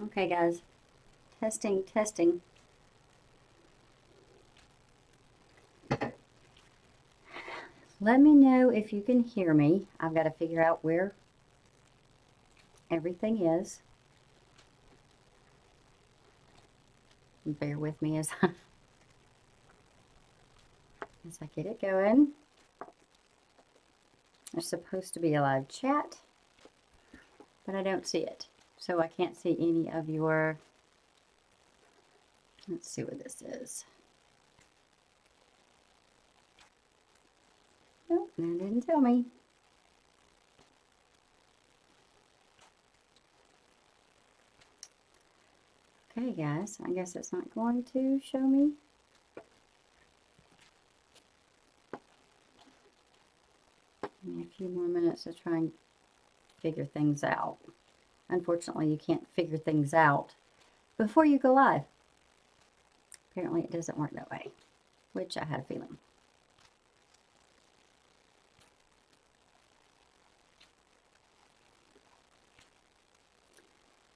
Okay, guys. Testing, testing. Let me know if you can hear me. I've got to figure out where everything is. Bear with me as as I get it going. There's supposed to be a live chat, but I don't see it. So I can't see any of your... Let's see what this is. Nope, that didn't tell me. Okay, guys, I guess it's not going to show me. Give me a few more minutes to try and figure things out. Unfortunately, you can't figure things out before you go live. Apparently, it doesn't work that way, which I had a feeling.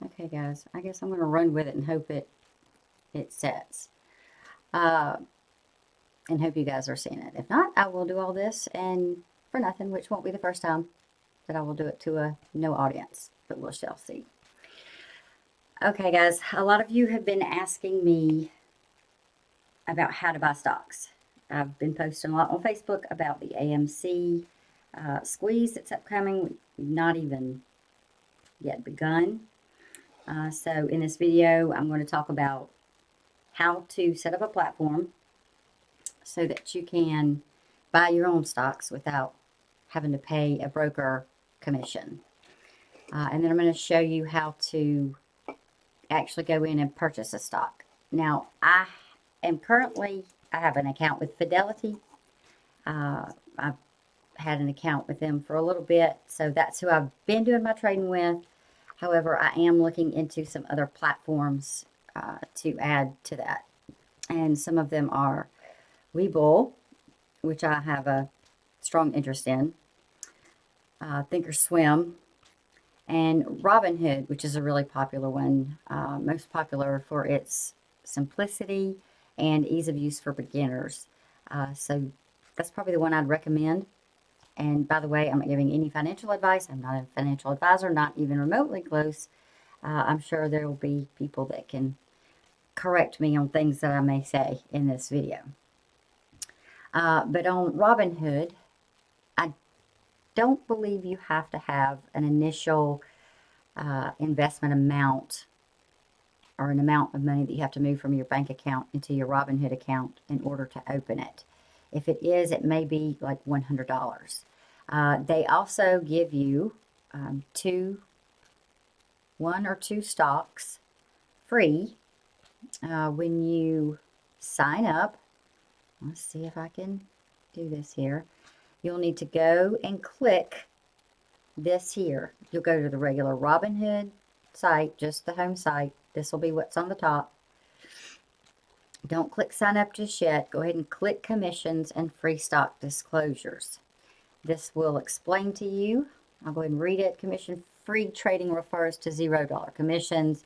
Okay, guys, I guess I'm going to run with it and hope it sets. And hope you guys are seeing it. If not, I will do all this and for nothing, which won't be the first time that I will do it to a no audience, but we shall see. Okay, guys, a lot of you have been asking me about how to buy stocks. I've been posting a lot on Facebook about the AMC squeeze that's upcoming. We've not even yet begun. So in this video, I'm going to talk about how to set up a platform so that you can buy your own stocks without having to pay a broker commission. And then I'm going to show you how to actually go in and purchase a stock. Now, I have an account with Fidelity. I've had an account with them for a little bit, so that's who I've been doing my trading with. However, I am looking into some other platforms to add to that. And some of them are Webull, which I have a strong interest in, Thinkorswim, and Robinhood, which is a really popular one, most popular for its simplicity and ease of use for beginners. So that's probably the one I'd recommend. And by the way, I'm not giving any financial advice. I'm not a financial advisor, not even remotely close. I'm sure there will be people that can correct me on things that I may say in this video. But on Robinhood, I don't believe you have to have an initial investment amount or an amount of money that you have to move from your bank account into your Robinhood account in order to open it. If it is, it may be like $100. They also give you one or two stocks free when you sign up. Let's see if I can do this here. You'll need to go and click this here. You'll go to the regular Robinhood site, just the home site. This will be what's on the top. Don't click sign up just yet. Go ahead and click commissions and free stock disclosures. This will explain to you. I'll go ahead and read it. Commission-free trading refers to $0 commissions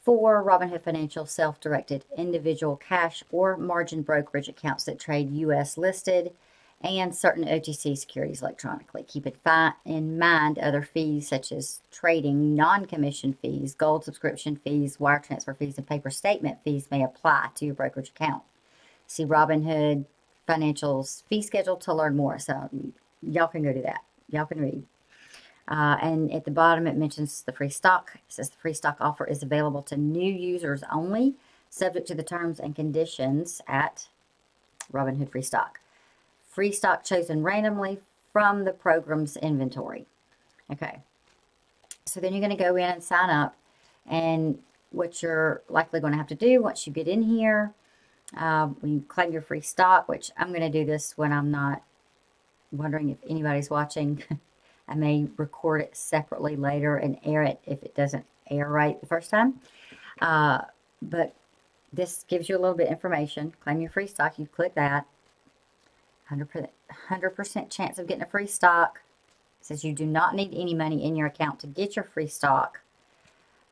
for Robinhood Financial self-directed individual cash or margin brokerage accounts that trade U.S. listed and certain OTC securities electronically. Keep it in mind other fees such as trading, non-commission fees, gold subscription fees, wire transfer fees, and paper statement fees may apply to your brokerage account. See Robinhood Financial's fee schedule to learn more. So y'all can go do that. Y'all can read. And at the bottom, it mentions the free stock. It says the free stock offer is available to new users only, subject to the terms and conditions at Robinhood Free Stock. Free stock chosen randomly from the program's inventory. Okay. So then you're going to go in and sign up. And what you're likely going to have to do once you get in here, when you claim your free stock, which I'm going to do this when I'm not wondering if anybody's watching. I may record it separately later and air it if it doesn't air right the first time. But this gives you a little bit of information. Claim your free stock. You click that. 100% chance of getting a free stock. It says you do not need any money in your account to get your free stock.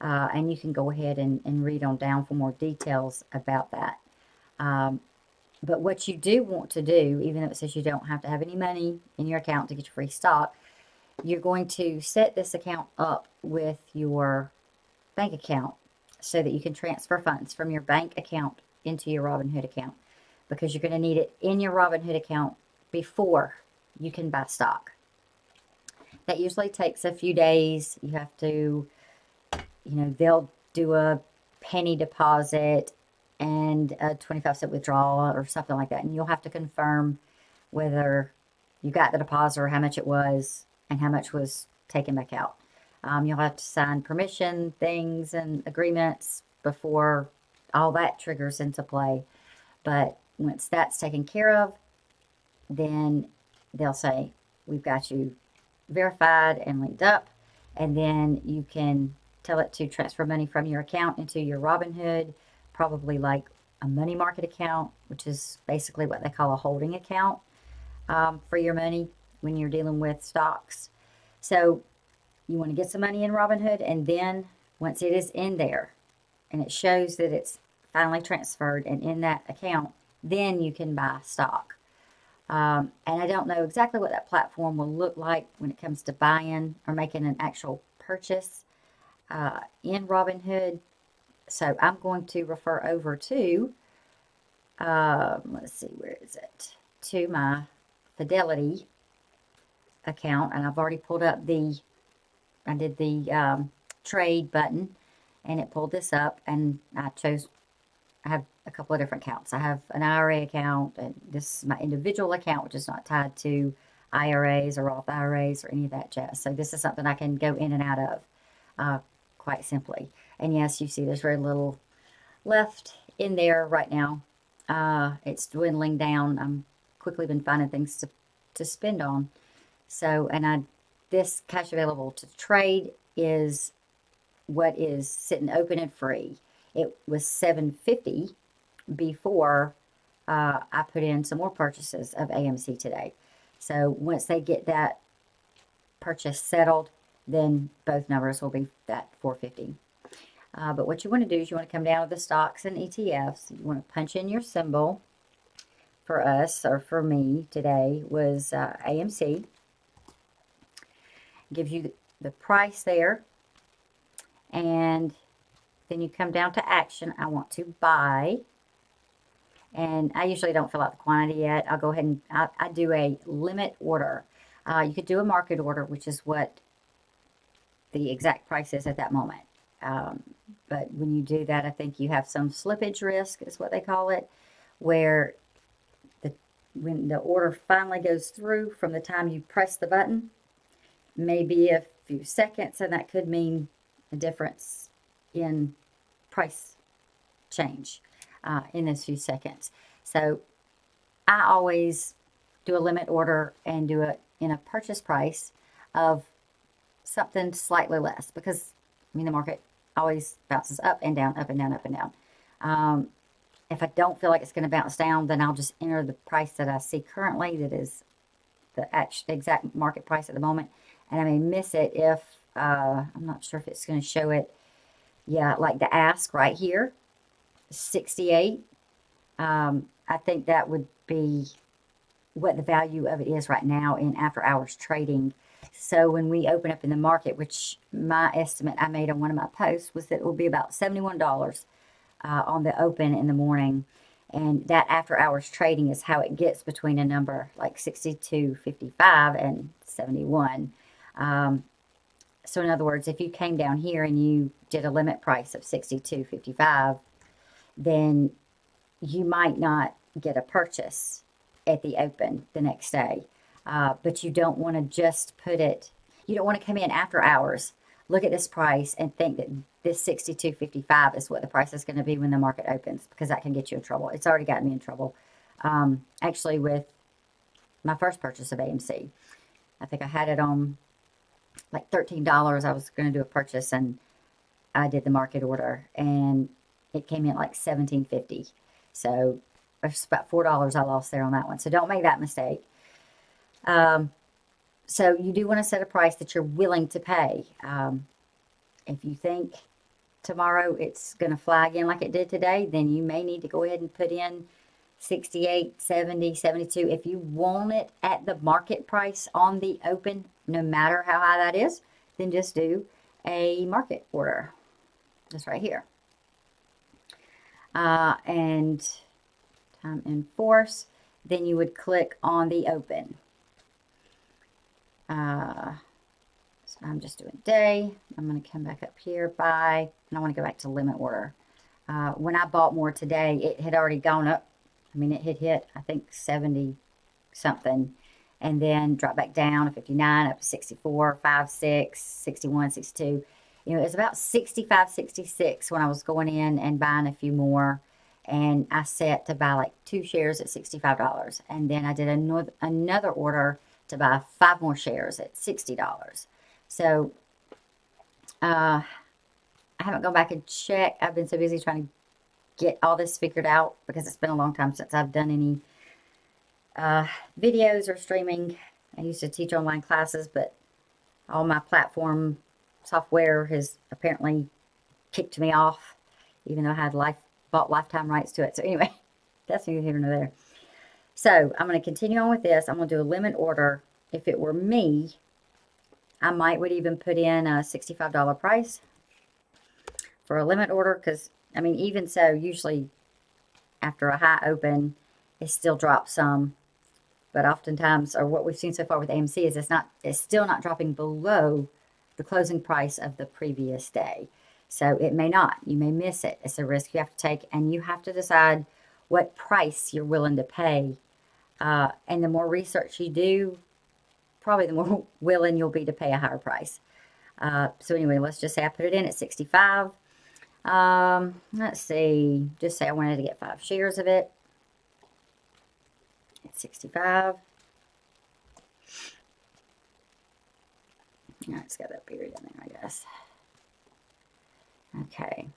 And you can go ahead and read on down for more details about that. But what you do want to do, even though it says you don't have to have any money in your account to get your free stock, you're going to set this account up with your bank account so that you can transfer funds from your bank account into your Robinhood account, because you're going to need it in your Robinhood account before you can buy stock. That usually takes a few days. You have to, they'll do a penny deposit and a 25-cent withdrawal or something like that. And you'll have to confirm whether you got the deposit or how much it was and how much was taken back out. You'll have to sign permission things and agreements before all that triggers into play. But once that's taken care of, then they'll say, we've got you verified and linked up. And then you can tell it to transfer money from your account into your Robinhood, probably like a money market account, which is basically what they call a holding account for your money when you're dealing with stocks. So you want to get some money in Robinhood, and then once it is in there and it shows that it's finally transferred and in that account, then you can buy stock. And I don't know exactly what that platform will look like when it comes to buying or making an actual purchase in Robinhood. So I'm going to refer over to, let's see, where is it? To my Fidelity account. And I've already pulled up I did the trade button, and it pulled this up, and I have a couple of different accounts. I have an IRA account, and this is my individual account, which is not tied to IRAs or Roth IRAs or any of that jazz. So this is something I can go in and out of quite simply. And yes, you see there's very little left in there right now. It's dwindling down. I'm quickly been finding things to spend on. So, and this cash available to trade is what is sitting open and free. It was $7.50 before I put in some more purchases of AMC today. So once they get that purchase settled, then both numbers will be that $4.50. But what you want to do is you want to come down to the stocks and ETFs. You want to punch in your symbol. For us, or for me today, was AMC. Gives you the price there. And then you come down to action. I want to buy. And I usually don't fill out the quantity yet. I'll go ahead and I do a limit order. You could do a market order, which is what the exact price is at that moment. But when you do that, I think you have some slippage risk, is what they call it, where when the order finally goes through from the time you press the button, maybe a few seconds, and that could mean a difference in price change in those few seconds. So I always do a limit order and do it in a purchase price of something slightly less, because the market always bounces up and down, up and down, up and down. If I don't feel like it's going to bounce down, then I'll just enter the price that I see currently, that is the exact market price at the moment. And I may miss it if, I'm not sure if it's going to show it. Yeah, like the ask right here, 68. I think that would be what the value of it is right now in after hours trading. So when we open up in the market, which my estimate I made on one of my posts was that it will be about $71 on the open in the morning. And that after hours trading is how it gets between a number like 62.55 and 71. So in other words, if you came down here and you did a limit price of 62.55, then you might not get a purchase at the open the next day. But you don't want to just put it, you don't want to come in after hours, look at this price and think that this 62.55 is what the price is going to be when the market opens, because that can get you in trouble. It's already gotten me in trouble. Actually, with my first purchase of AMC, I think I had it on like $13. I was going to do a purchase, and I did the market order, and it came in like $17.50. So it's about $4 I lost there on that one. So don't make that mistake. So you do want to set a price that you're willing to pay. If you think tomorrow it's going to fly again like it did today, then you may need to go ahead and put in 68, 70, 72. If you want it at the market price on the open, no matter how high that is, then just do a market order. Just right here. And time in force. Then you would click on the open. So I'm just doing day. I'm going to come back up here, buy, and I want to go back to limit order. When I bought more today, it had already gone up. I mean, it had hit, I think, 70 something, and then dropped back down to 59, up to 64, 5, 6, 61, 62. You know, it was about 65, 66 when I was going in and buying a few more, and I set to buy like 2 shares at $65, and then I did another order to buy 5 more shares at $60. So, I haven't gone back and checked. I've been so busy trying to get all this figured out because it's been a long time since I've done any videos or streaming. I used to teach online classes, but all my platform software has apparently kicked me off, even though I had bought lifetime rights to it. So anyway, that's neither here nor there. So I'm going to continue on with this. I'm going to do a limit order. If it were me, I would even put in a $65 price for a limit order, because I mean, even so, usually after a high open, it still drops some. But oftentimes, or what we've seen so far with AMC is it's still not dropping below the closing price of the previous day. So it may not. You may miss it. It's a risk you have to take, and you have to decide what price you're willing to pay. And the more research you do, probably the more willing you'll be to pay a higher price. So anyway, let's just say I put it in at 65. Let's see, just say I wanted to get 5 shares of it at 65. It's got that period in there, I guess. Okay,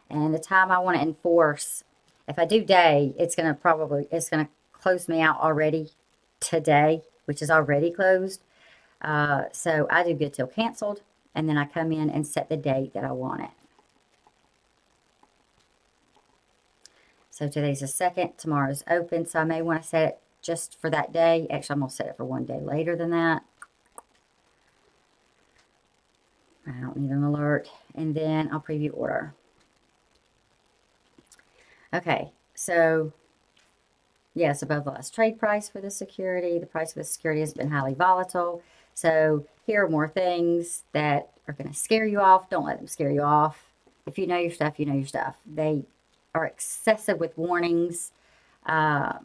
and the time I want to enforce, if I do day, it's going to close me out already today, which is already closed. So I do good till canceled, and then I come in and set the date that I want it. So today's the 2nd, tomorrow's open, so I may want to set it just for that day. Actually, I'm going to set it for one day later than that. I don't need an alert. And then I'll preview order. Okay, so yes, above the last trade price for the security. The price of the security has been highly volatile. So here are more things that are going to scare you off. Don't let them scare you off. If you know your stuff, you know your stuff. They are excessive with warnings, and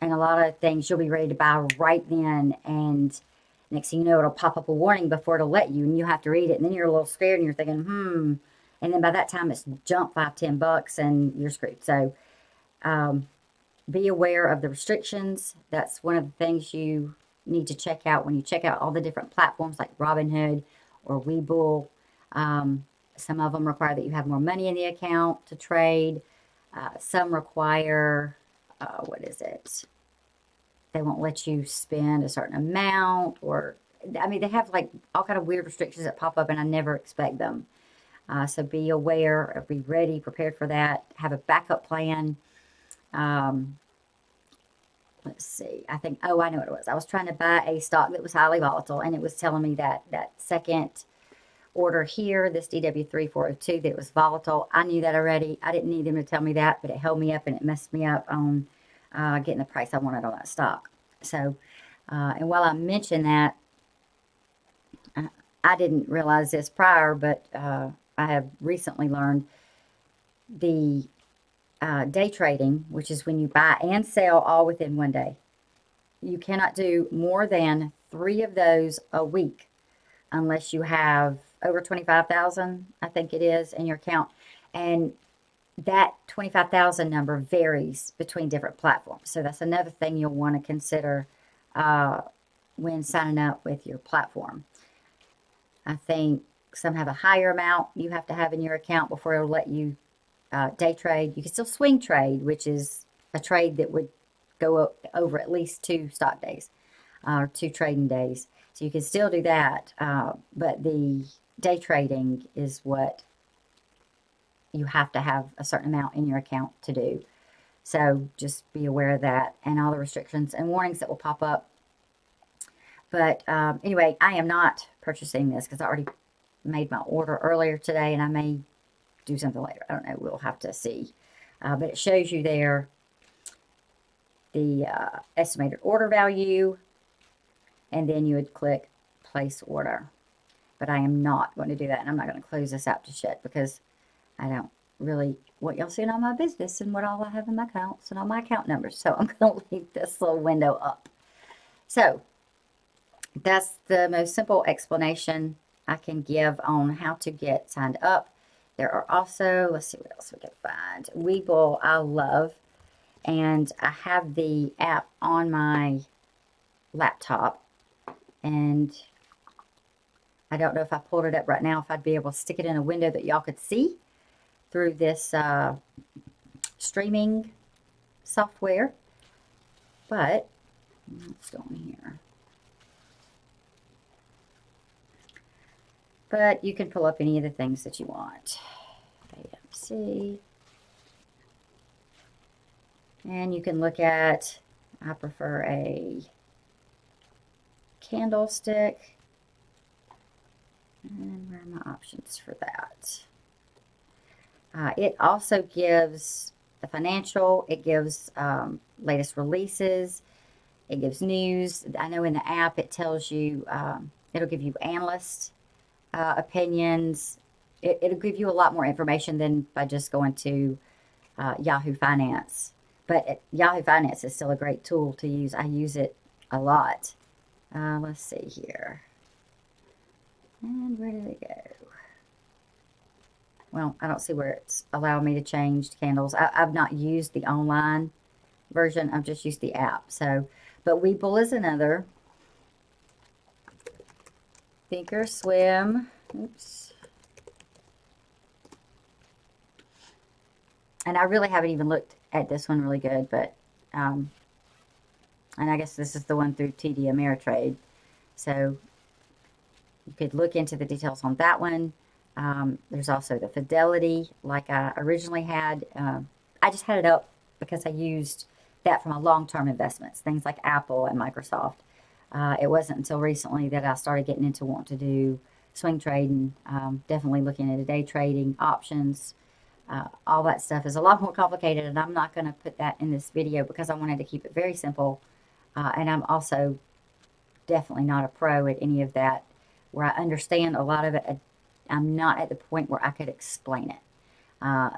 a lot of things you'll be ready to buy right then, and next thing you know, it'll pop up a warning before it'll let you, and you have to read it, and then you're a little scared, and you're thinking, and then by that time it's jumped $5-10 and you're screwed. So be aware of the restrictions. That's one of the things you need to check out when you check out all the different platforms like Robinhood or Webull. Some of them require that you have more money in the account to trade. Some require, what is it? They won't let you spend a certain amount, or, I mean, they have like all kind of weird restrictions that pop up, and I never expect them. So be aware, be ready, prepared for that. Have a backup plan. Let's see. I think, I know what it was. I was trying to buy a stock that was highly volatile, and it was telling me that second order here, this DW3402, that it was volatile. I knew that already. I didn't need them to tell me that, but it held me up and it messed me up on getting the price I wanted on that stock. So, and while I mentioned that, I didn't realize this prior, but I have recently learned the day trading, which is when you buy and sell all within one day. You cannot do more than 3 of those a week unless you have over 25,000, I think it is, in your account. And that 25,000 number varies between different platforms. So that's another thing you'll want to consider when signing up with your platform. I think some have a higher amount you have to have in your account before it'll let you day trade. You can still swing trade, which is a trade that would go over at least 2 stock days or 2 trading days. So you can still do that, but the day trading is what you have to have a certain amount in your account to do. So just be aware of that and all the restrictions and warnings that will pop up. But anyway, I am not purchasing this because I already made my order earlier today, and I may do something later. I don't know. We'll have to see. But it shows you there the estimated order value, and then you would click place order. But I am not going to do that, and I'm not going to close this out just yet because I don't really want y'all seeing all my business and what all I have in my accounts and all my account numbers. So I'm going to leave this little window up. So that's the most simple explanation I can give on how to get signed up. There are also, let's see what else we can find. Webull, I love, and I have the app on my laptop, and I don't know if I pulled it up right now, if I'd be able to stick it in a window that y'all could see through this streaming software. But let's go in here. But you can pull up any of the things that you want. AMC. And you can look at, I prefer a candlestick. And where are my options for that? It also gives the financial, it gives latest releases, it gives news. I know in the app it tells you, it'll give you analyst opinions. It'll give you a lot more information than by just going to Yahoo Finance. But Yahoo Finance is still a great tool to use. I use it a lot. Let's see here. And where did it go? Well, I don't see where it's allowing me to change candles. I've not used the online version. I've just used the app. So, but Webull is another. Thinkorswim. Oops. And I really haven't even looked at this one really good, but, and I guess this is the one through TD Ameritrade. So, you could look into the details on that one. There's also the Fidelity, like I originally had. I just had it up because I used that for my long-term investments, things like Apple and Microsoft. It wasn't until recently that I started getting into wanting to do swing trading, definitely looking at day trading, options. All that stuff is a lot more complicated, and I'm not going to put that in this video because I wanted to keep it very simple. And I'm also definitely not a pro at any of that, where I understand a lot of it. I'm not at the point where I could explain it.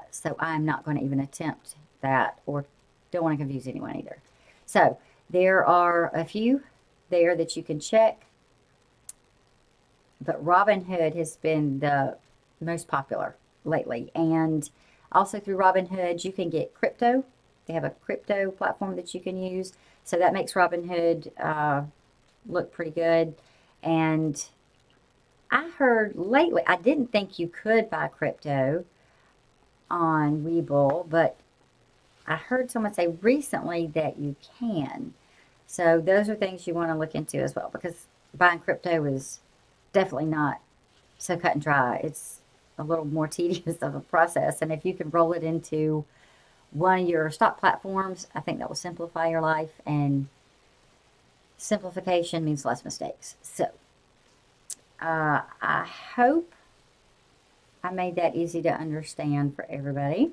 So I'm not going to even attempt that, or don't want to confuse anyone either. So there are a few there that you can check. But Robinhood has been the most popular lately. And also through Robinhood, you can get crypto. They have a crypto platform that you can use. So that makes Robinhood look pretty good. And I heard lately, I didn't think you could buy crypto on Webull, but I heard someone say recently that you can. So those are things you want to look into as well, because buying crypto is definitely not so cut and dry. It's a little more tedious of a process. And if you can roll it into one of your stock platforms, I think that will simplify your life, and simplification means less mistakes. So I hope I made that easy to understand for everybody.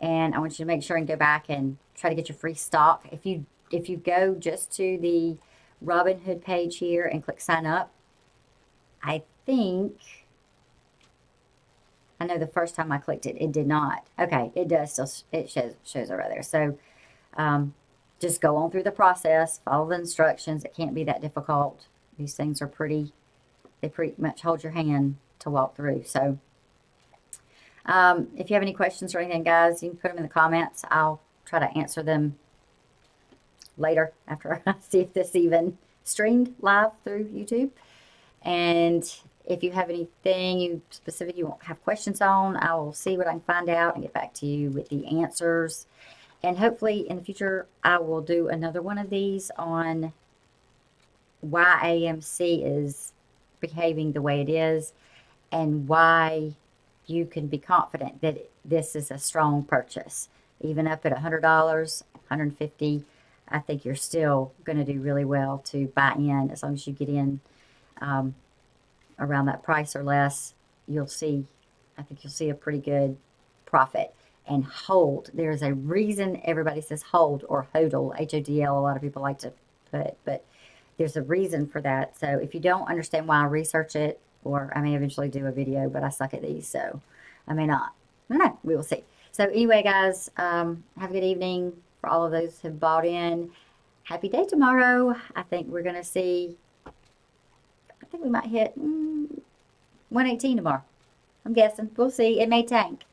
And I want you to make sure and go back and try to get your free stock. If you go just to the Robinhood page here and click sign up, I think, I know the first time I clicked it, it did not. Okay, it does still, it shows over there. So just go on through the process, follow the instructions. It can't be that difficult. These things are they pretty much hold your hand to walk through. So if you have any questions or anything, guys, you can put them in the comments. I'll try to answer them later after I see if this even streamed live through YouTube. And if you have anything specific you have questions on, I will see what I can find out and get back to you with the answers. And hopefully in the future, I will do another one of these on why AMC is behaving the way it is, and why you can be confident that this is a strong purchase. Even up at $100, $150, I think you're still going to do really well to buy in. As long as you get in around that price or less, you'll see, I think you'll see a pretty good profit. And hold, there's a reason everybody says hold or hodl, H-O-D-L, a lot of people like to put, but there's a reason for that. So if you don't understand why, research it, or I may eventually do a video, but I suck at these, so I may not. I don't know. We will see. So anyway, guys, have a good evening. For all of those who have bought in, happy day tomorrow. I think we're going to see, I think we might hit 118 tomorrow. I'm guessing. We'll see. It may tank,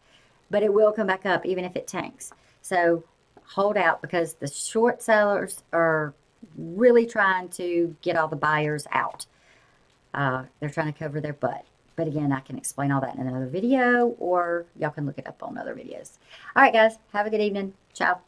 but it will come back up even if it tanks. So hold out, because the short sellers are really trying to get all the buyers out. They're trying to cover their butt. But again, I can explain all that in another video, or y'all can look it up on other videos. All right, guys. Have a good evening. Ciao.